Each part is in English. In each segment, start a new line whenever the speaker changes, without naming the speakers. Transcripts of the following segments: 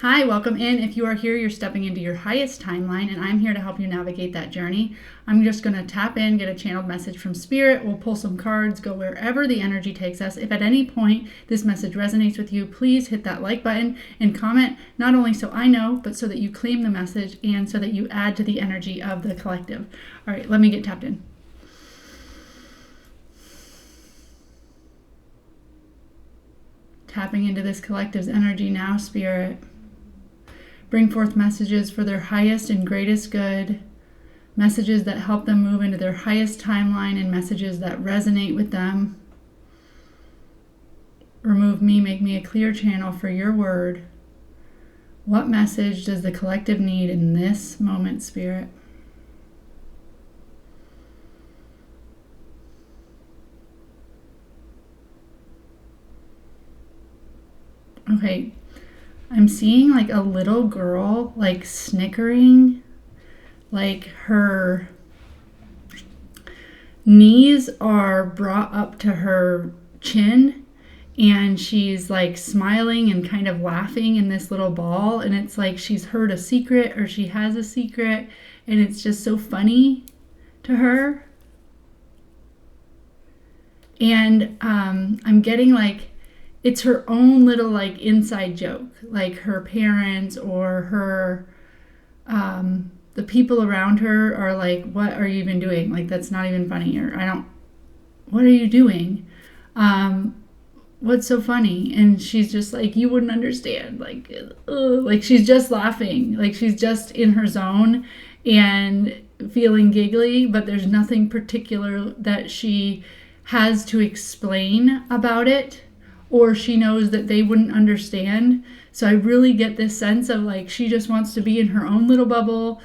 Hi, welcome in. If you are here, you're stepping into your highest timeline, and I'm here to help you navigate that journey. I'm just going to tap in, get a channeled message from Spirit. We'll pull some cards, go wherever the energy takes us. If at any point this message resonates with you, please hit that like button and comment, not only so I know, but so that you claim the message and so that you add to the energy of the collective. All right, let me get tapped in. Tapping into this collective's energy now, Spirit. Bring forth messages for their highest and greatest good, messages that help them move into their highest timeline, and messages that resonate with them. Remove me, make me a clear channel for your word. What message does the collective need in this moment, Spirit? Okay. I'm seeing like a little girl like snickering, like her knees are brought up to her chin and she's like smiling and kind of laughing in this little ball, and it's like she's heard a secret or she has a secret, and it's just so funny to her. And I'm getting like it's her own little like inside joke, like her parents or her the people around her are like, what are you even doing? Like, that's not even funny. Or what are you doing? What's so funny? And she's just like, you wouldn't understand. Like she's just laughing, like she's just in her zone and feeling giggly, but there's nothing particular that she has to explain about it, or she knows that they wouldn't understand. So I really get this sense of like she just wants to be in her own little bubble,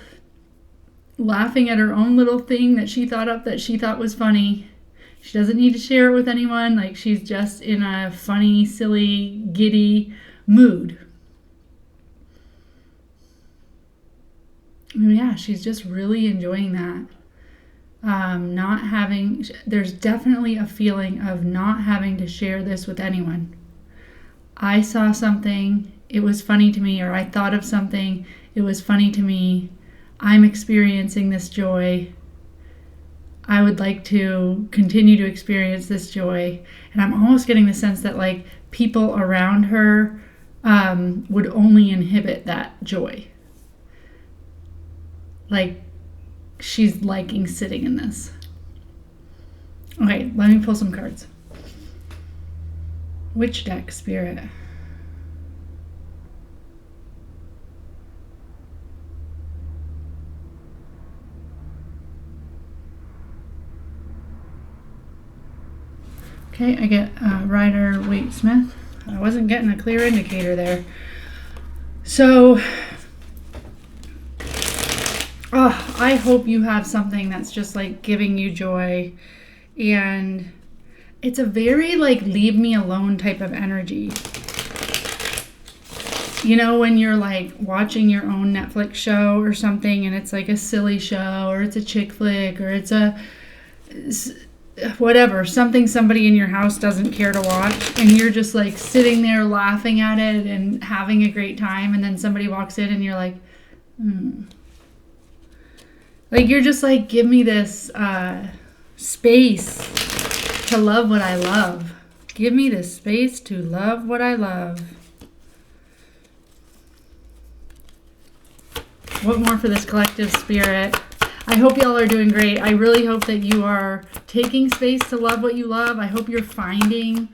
laughing at her own little thing that she thought up that she thought was funny. She doesn't need to share it with anyone. Like she's just in a funny, silly, giddy mood. And yeah, she's just really enjoying that. There's definitely a feeling of not having to share this with anyone. I saw something, it was funny to me, or I thought of something, it was funny to me. I'm experiencing this joy. I would like to continue to experience this joy. And I'm almost getting the sense that like people around her would only inhibit that joy. Like, she's liking sitting in this. Okay, let me pull some cards. Which deck, Spirit? Okay, I get Rider Waite Smith. I wasn't getting a clear indicator there. So, I hope you have something that's just like giving you joy, and it's a very like leave me alone type of energy. You know, when you're like watching your own Netflix show or something and it's like a silly show or it's a chick flick or it's a whatever, something somebody in your house doesn't care to watch, and you're just like sitting there laughing at it and having a great time, and then somebody walks in and you're like, Like you're just like, give me this space to love what I love. Give me this space to love what I love. What more for this collective, Spirit? I hope y'all are doing great. I really hope that you are taking space to love what you love. I hope you're finding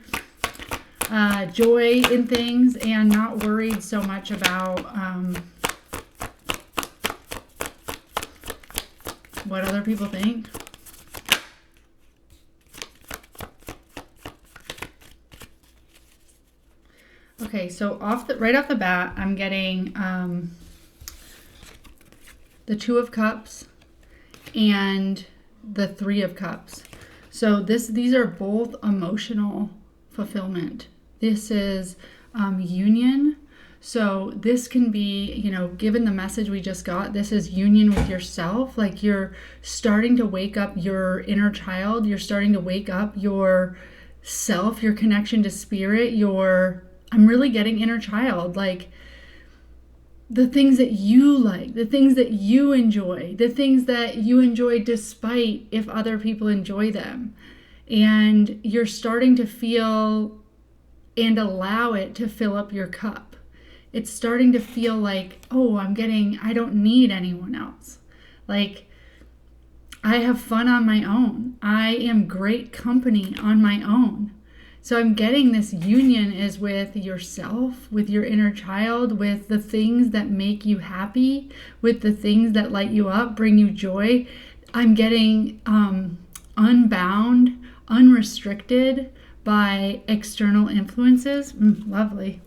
joy in things and not worried so much about what other people think. Okay, so right off the bat, I'm getting the Two of Cups and the Three of Cups. So these are both emotional fulfillment. This is union. So this can be, given the message we just got, this is union with yourself. Like you're starting to wake up your inner child. You're starting to wake up your self, your connection to spirit, I'm really getting inner child. Like the things that you like, the things that you enjoy, the things that you enjoy despite if other people enjoy them. And you're starting to feel and allow it to fill up your cup. It's starting to feel like, oh, I don't need anyone else. Like, I have fun on my own. I am great company on my own. So I'm getting this union is with yourself, with your inner child, with the things that make you happy, with the things that light you up, bring you joy. I'm getting unbound, unrestricted by external influences. Lovely.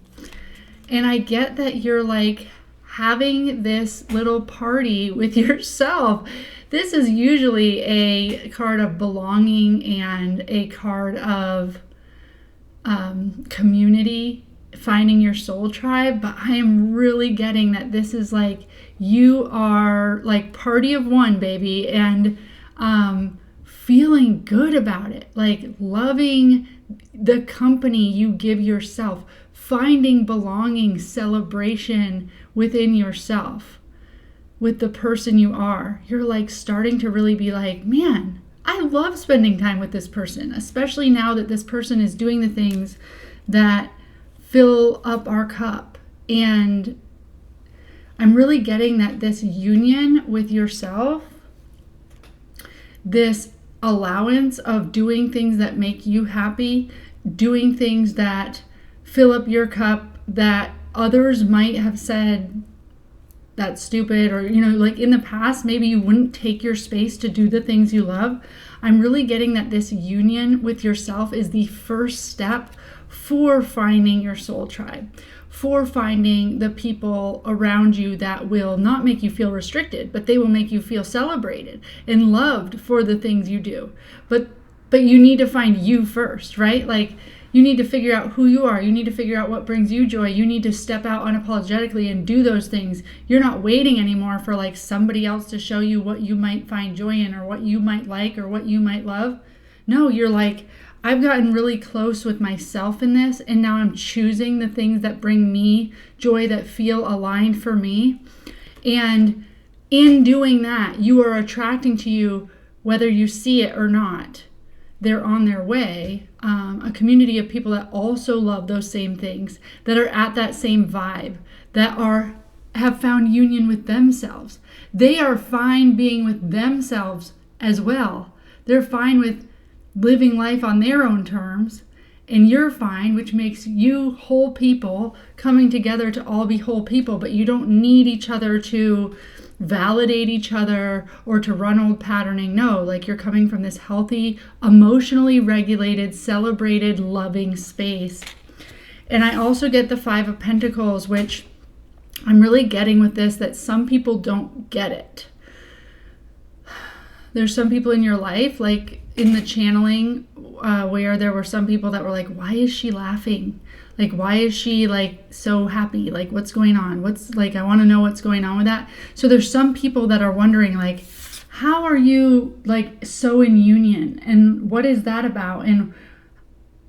And I get that you're like having this little party with yourself. This is usually a card of belonging and a card of community, finding your soul tribe, but I am really getting that this is like you are like party of one, baby, and feeling good about it, like loving the company you give yourself, finding belonging, celebration within yourself, with the person you are. You're like starting to really be like, man, I love spending time with this person, especially now that this person is doing the things that fill up our cup. And I'm really getting that this union with yourself, this allowance of doing things that make you happy, doing things that fill up your cup that others might have said, that's stupid, or like in the past maybe you wouldn't take your space to do the things you love. I'm really getting that this union with yourself is the first step for finding your soul tribe, for finding the people around you that will not make you feel restricted, but they will make you feel celebrated and loved for the things you do. But you need to find you first, right? Like, you need to figure out who you are. You need to figure out what brings you joy. You need to step out unapologetically and do those things. You're not waiting anymore for like somebody else to show you what you might find joy in or what you might like or what you might love. No, you're like, I've gotten really close with myself in this, and now I'm choosing the things that bring me joy, that feel aligned for me. And in doing that, you are attracting to you, whether you see it or not, they're on their way, a community of people that also love those same things, that are at that same vibe, that have found union with themselves. They are fine being with themselves as well. They're fine with living life on their own terms, and you're fine, which makes you whole people coming together to all be whole people. But you don't need each other to validate each other or to run old patterning. No, like you're coming from this healthy, emotionally regulated, celebrated, loving space. And I also get the 5 of Pentacles, which I'm really getting with this, that some people don't get it. There's some people in your life, like in the channeling, where there were some people that were like, why is she laughing? Like, why is she like so happy? Like, what's going on? I want to know what's going on with that. So there's some people that are wondering, like, how are you like so in union? And what is that about? And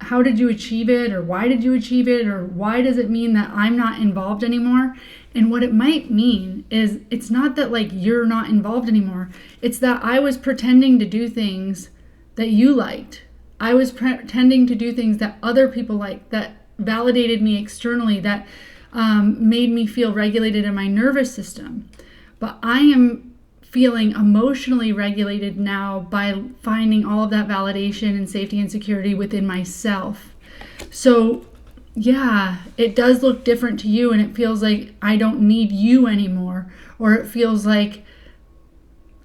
how did you achieve it? Or why did you achieve it? Or why does it mean that I'm not involved anymore? And what it might mean is it's not that like you're not involved anymore. It's that I was pretending to do things that you liked. I was pretending to do things that other people liked, that validated me externally, that made me feel regulated in my nervous system. But I am feeling emotionally regulated now by finding all of that validation and safety and security within myself. So yeah, it does look different to you, and it feels like I don't need you anymore, or it feels like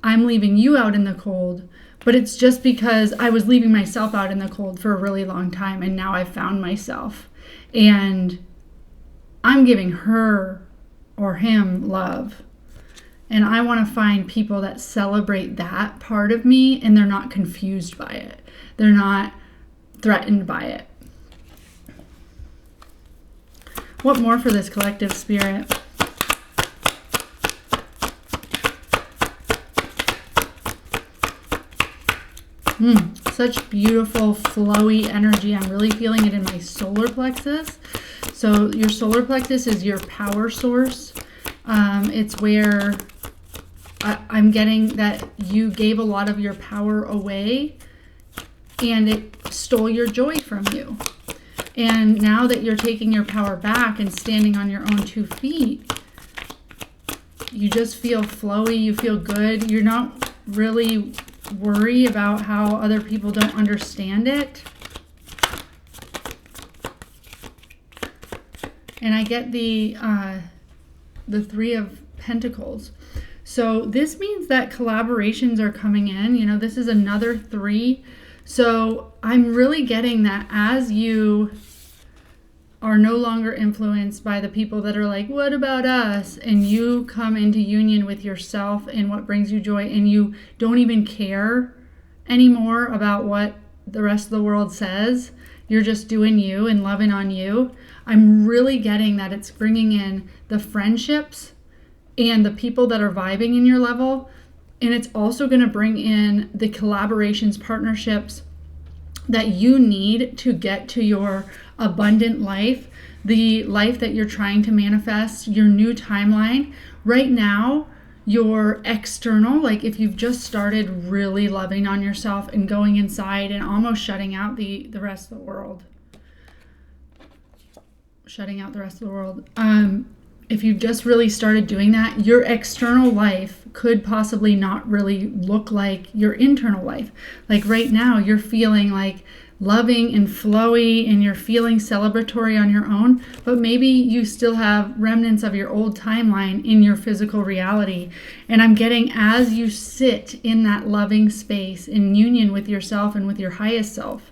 I'm leaving you out in the cold. But it's just because I was leaving myself out in the cold for a really long time, and now I've found myself. And I'm giving her or him love. And I want to find people that celebrate that part of me, and they're not confused by it. They're not threatened by it. What more for this collective spirit? Such beautiful, flowy energy. I'm really feeling it in my solar plexus. So your solar plexus is your power source. It's where I'm getting that you gave a lot of your power away and it stole your joy from you. And now that you're taking your power back and standing on your own 2 feet, you just feel flowy, you feel good. You're not really worried about how other people don't understand it. And I get the 3 of Pentacles. So this means that collaborations are coming in. You know, this is another 3. So I'm really getting that as you are no longer influenced by the people that are like, what about us? And you come into union with yourself and what brings you joy, and you don't even care anymore about what the rest of the world says. You're just doing you and loving on you. I'm really getting that it's bringing in the friendships and the people that are vibing in your level. And it's also going to bring in the collaborations, partnerships that you need to get to your abundant life, the life that you're trying to manifest, your new timeline. Right now, your external, like if you've just started really loving on yourself and going inside and almost shutting out the rest of the world. If you've just really started doing that, your external life could possibly not really look like your internal life. Like right now, you're feeling like loving and flowy and you're feeling celebratory on your own, but maybe you still have remnants of your old timeline in your physical reality. And I'm getting, as you sit in that loving space in union with yourself and with your highest self,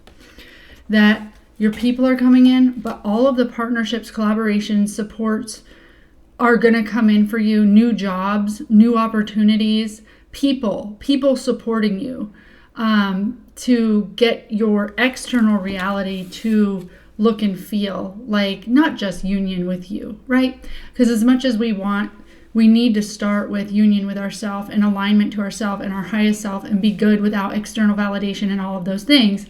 that your people are coming in, but all of the partnerships, collaborations, supports are going to come in for you. New jobs, new opportunities, people supporting you to get your external reality to look and feel like not just union with you, right? Because as much as we need to start with union with ourselves and alignment to ourselves and our highest self and be good without external validation and all of those things.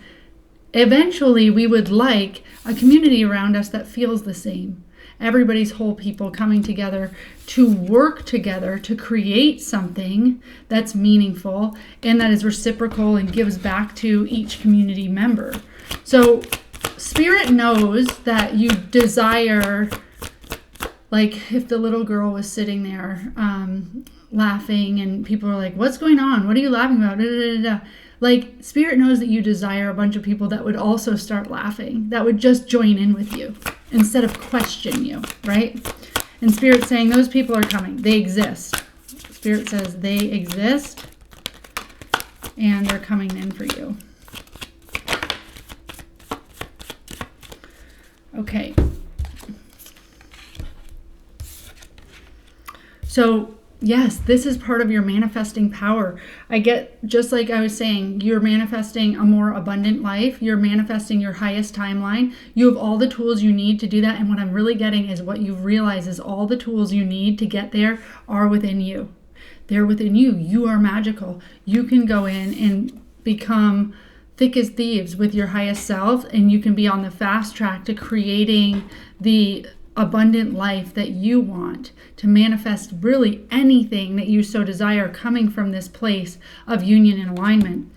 Eventually, we would like a community around us that feels the same. Everybody's whole people coming together to work together to create something that's meaningful and that is reciprocal and gives back to each community member. So Spirit knows that you desire, like if the little girl was sitting there laughing and people are like, what's going on? What are you laughing about? Da, da, da, da. Like Spirit knows that you desire a bunch of people that would also start laughing, that would just join in with you instead of question you, right? And Spirit's saying those people are coming. They exist. Spirit says they exist and they're coming in for you. Okay. So yes, this is part of your manifesting power. I get, just like I was saying, you're manifesting a more abundant life. You're manifesting your highest timeline. You have all the tools you need to do that. And what I'm really getting is what you've realized is all the tools you need to get there are within you. They're within you. You are magical. You can go in and become thick as thieves with your highest self, and you can be on the fast track to creating the abundant life that you want, to manifest really anything that you so desire coming from this place of union and alignment.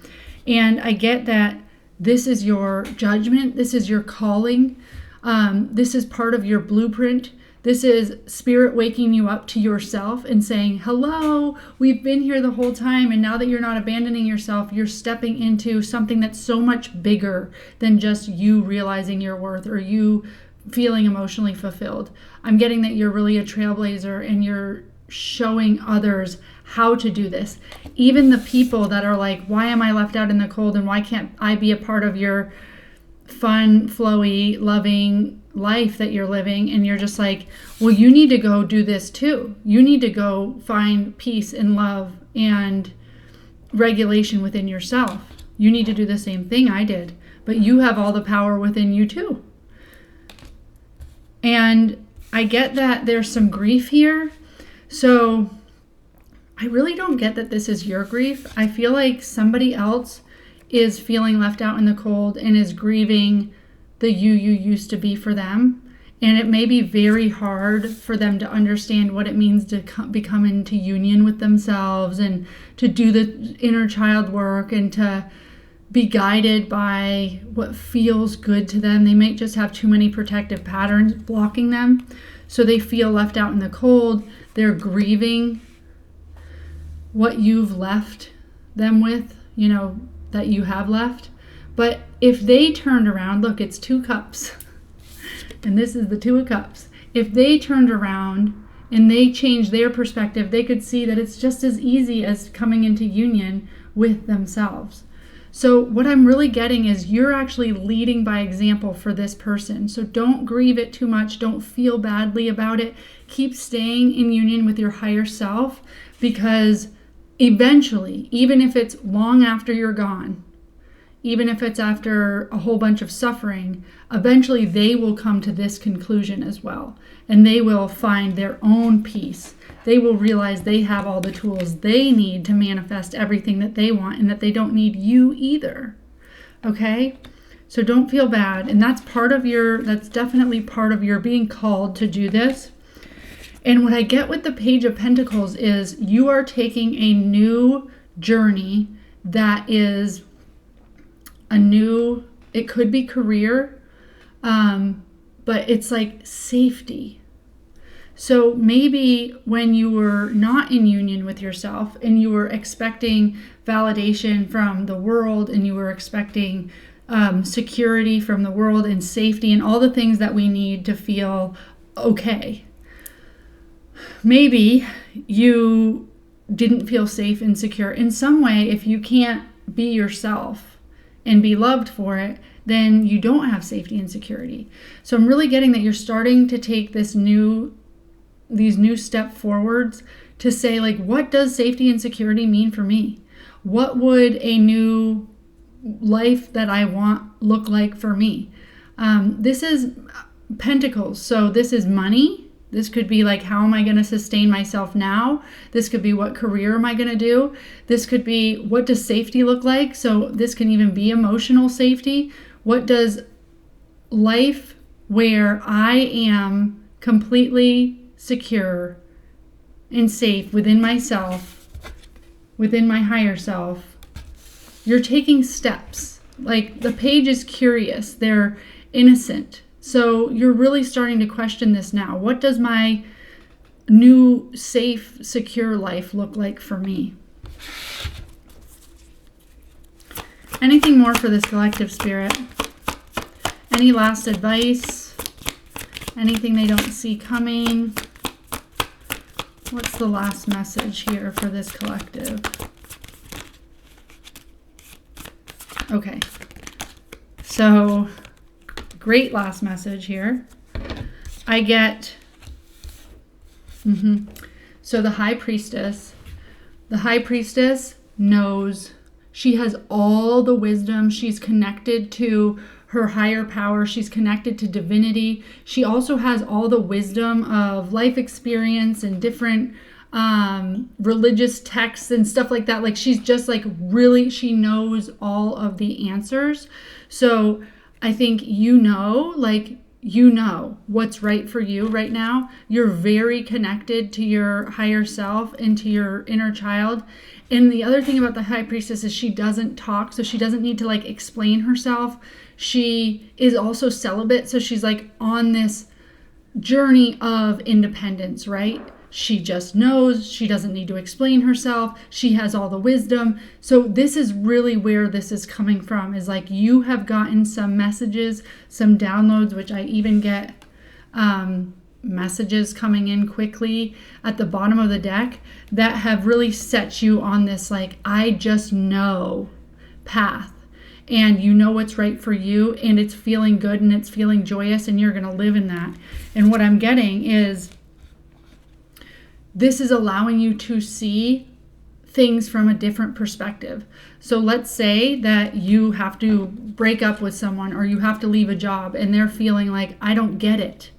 And I get that this is your judgment, this is your calling, this is part of your blueprint. This is Spirit waking you up to yourself and saying, hello, we've been here the whole time, and now that you're not abandoning yourself, you're stepping into something that's so much bigger than just you realizing your worth or you feeling emotionally fulfilled. I'm getting that you're really a trailblazer and you're showing others how to do this. Even the people that are like, why am I left out in the cold and why can't I be a part of your fun, flowy, loving life that you're living? And you're just like, well, you need to go do this too. You need to go find peace and love and regulation within yourself. You need to do the same thing I did, but you have all the power within you too. And I get that there's some grief here. So I really don't get that this is your grief. I feel like somebody else is feeling left out in the cold and is grieving the you used to be for them. And it may be very hard for them to understand what it means to become into union with themselves and to do the inner child work and to be guided by what feels good to them. They might just have too many protective patterns blocking them. So they feel left out in the cold. They're grieving what you've left them with, that you have left. But if they turned around, look, it's 2 cups. And this is the 2 of cups. If they turned around and they changed their perspective, they could see that it's just as easy as coming into union with themselves. So what I'm really getting is you're actually leading by example for this person. So don't grieve it too much. Don't feel badly about it. Keep staying in union with your higher self, because eventually, even if it's long after you're gone, even if it's after a whole bunch of suffering, eventually they will come to this conclusion as well. And they will find their own peace. They will realize they have all the tools they need to manifest everything that they want, and that they don't need you either. Okay? So don't feel bad. And that's definitely part of your being called to do this. And what I get with the Page of Pentacles is you are taking a new journey that is it could be career, but it's like safety. So maybe when you were not in union with yourself and you were expecting validation from the world, and you were expecting security from the world and safety and all the things that we need to feel okay, maybe you didn't feel safe and secure in some way. If you can't be yourself and be loved for it, then you don't have safety and security. So I'm really getting that you're starting to take these new step forwards to say, like, what does safety and security mean for me? What would a new life that I want look like for me? This is Pentacles. So this is money. This could be like, how am I going to sustain myself now? This could be, what career am I going to do? This could be, what does safety look like? So this can even be emotional safety. What does life where I am completely secure and safe within myself, within my higher self? You're taking steps. Like, the page is curious. They're innocent. So you're really starting to question this now. What does my new, safe, secure life look like for me? Anything more for this collective, Spirit? Any last advice? Anything they don't see coming? What's the last message here for this collective? Okay. So, great last message here. I get, so the High Priestess knows, she has all the wisdom. She's connected to her higher power. She's connected to divinity. She also has all the wisdom of life experience and different religious texts and stuff like that. Like, she's just like, really, she knows all of the answers. So I think you know what's right for you right now. You're very connected to your higher self and to your inner child. And the other thing about the High Priestess is she doesn't talk, so she doesn't need to like explain herself. She is also celibate, so she's like on this journey of independence, right? She just knows. She doesn't need to explain herself. She has all the wisdom. So this is really where this is coming from, is like, you have gotten some messages, some downloads, which I even get messages coming in quickly at the bottom of the deck that have really set you on this, like, I just know path. And you know what's right for you, and it's feeling good and it's feeling joyous, and you're going to live in that. And what I'm getting is, this is allowing you to see things from a different perspective. So let's say that you have to break up with someone, or you have to leave a job, and they're feeling like, I don't get it.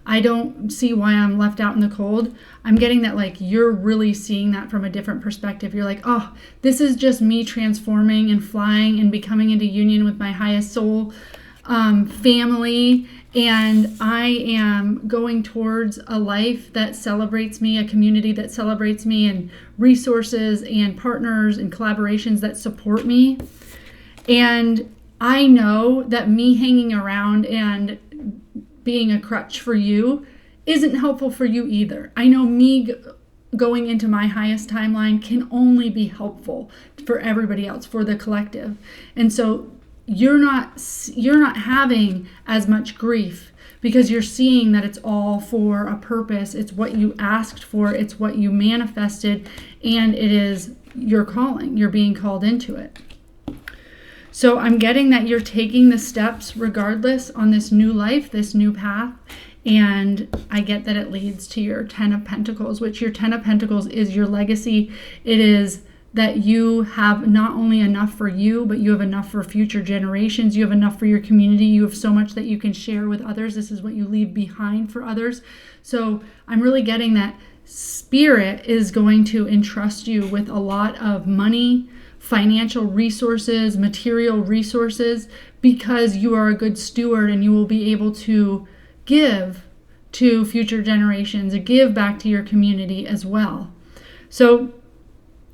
I don't see why I'm left out in the cold. I'm getting that, like, you're really seeing that from a different perspective. You're like, oh, this is just me transforming and flying and becoming into union with my highest soul family, And I am going towards a life that celebrates me, a community that celebrates me, and resources and partners and collaborations that support me. And I know that me hanging around and being a crutch for you isn't helpful for you either. I know me going into my highest timeline can only be helpful for everybody else, for the collective. And so you're not having as much grief because you're seeing that it's all for a purpose. It's what you asked for, it's what you manifested, and it is your calling. You're being called into it. So I'm getting that you're taking the steps regardless on this new life, this new path. And I get that it leads to your 10 of Pentacles, which your 10 of Pentacles is your legacy. It is that you have not only enough for you, but you have enough for future generations. You have enough for your community. You have so much that you can share with others. This is what you leave behind for others. So I'm really getting that Spirit is going to entrust you with a lot of money, financial resources, material resources, because you are a good steward and you will be able to give to future generations, give back to your community as well. So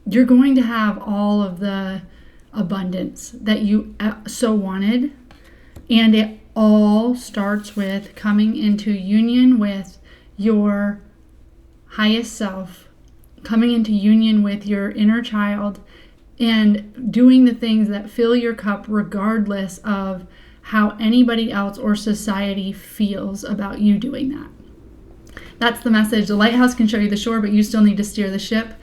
you're going to have all of the abundance that you so wanted. And it all starts with coming into union with your highest self, coming into union with your inner child, and doing the things that fill your cup regardless of how anybody else or society feels about you doing that. That's the message. The lighthouse can show you the shore, but you still need to steer the ship.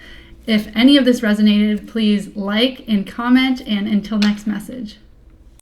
If any of this resonated, please like and comment, and until next message.